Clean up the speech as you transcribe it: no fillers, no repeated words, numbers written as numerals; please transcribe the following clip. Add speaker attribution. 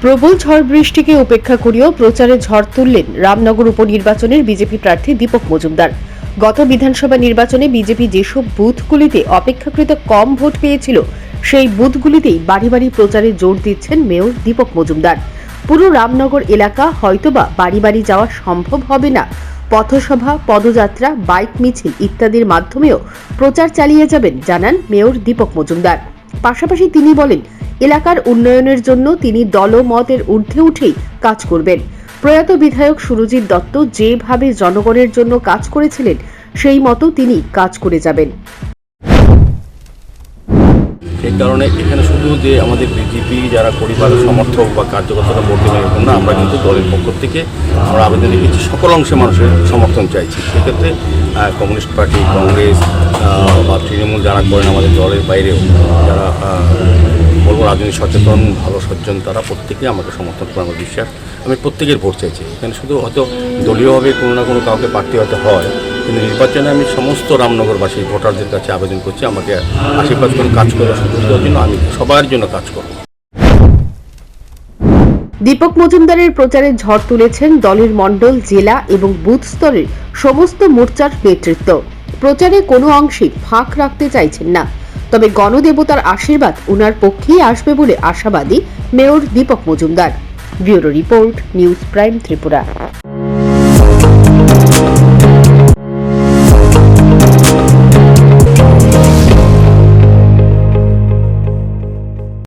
Speaker 1: প্রবল ঝড় বৃষ্টিকে উপেক্ষা করেও প্রচারে ঝড় তুললেন রামনগর উপনির্বাচনের বিজেপি প্রার্থী দীপক মজুমদার। গত বিধানসভা নির্বাচনে বিজেপি যেসব বুথগুলিতে অপেক্ষাকৃত কম ভোট পেয়েছিল সেই বুথগুলিতেই বাড়ি বাড়ি প্রচারে জোর দিচ্ছেন মেয়র দীপক মজুমদার। পুরো রামনগর এলাকা হয়তোবা বাড়ি বাড়ি যাওয়া সম্ভব হবে না, পথসভা, পদযাত্রা, বাইক মিছিল ইত্যাদির মাধ্যমেও প্রচার চালিয়ে যাবেন জানান মেয়র দীপক মজুমদার। পাশাপাশি তিনি বলেন, এলাকার উন্নয়নের জন্য তিনি দলমতের ঊর্ধ্বে উঠেই কাজ করবেন। প্রয়াত বিধায়ক সুরজিৎ দত্ত যেভাবে জনগণের জন্য কাজ করেছিলেন সেই মতো তিনি কাজ করে যাবেন।
Speaker 2: এই কারণে এখানে শুধু যে আমাদের বিজেপি যারা পরিবারের সমর্থক বা কার্যকর্তারা ভোট দেবেন এরকম না, আমরা কিন্তু দলের পক্ষ থেকে আমরা আবেদন রেখেছি, সকল অংশে মানুষের সমর্থন চাইছি। সেক্ষেত্রে কমিউনিস্ট পার্টি, কংগ্রেস বা তৃণমূল যারা করেন আমাদের দলের বাইরেও যারা বলবো রাজনৈতিক সচেতন ভালো সজ্জন তারা প্রত্যেকে আমাকে সমর্থন করে। আমার বিশ্বাস আমি প্রত্যেকের ভোট চাইছি। এখানে শুধু হয়তো দলীয়ভাবে কোনো না কোনো কাউকে প্রার্থী হতে হয়, কিন্তু নির্বাচনে আমি সমস্ত রামনগরবাসী ভোটারদের কাছে আবেদন করছি আমাকে আশীর্বাদ করে কাজ করার সুযোগ দেওয়ার জন্য। আমি সবার জন্য কাজ করব।
Speaker 1: দীপক মজুমদারের প্রচারে ঝড় তুলেছেন দলের মণ্ডল, জেলা এবং বুথ স্তরের সমস্ত মোর্চার নেতৃত্ব। প্রচারে কোনো অংশে ফাঁক রাখতে চাইছেন না, তবে গণদেবতার আশীর্বাদ ওনার পক্ষেই আসবে বলে আশাবাদী mayor Dipak Majumdar. Bureau report, news prime Tripura.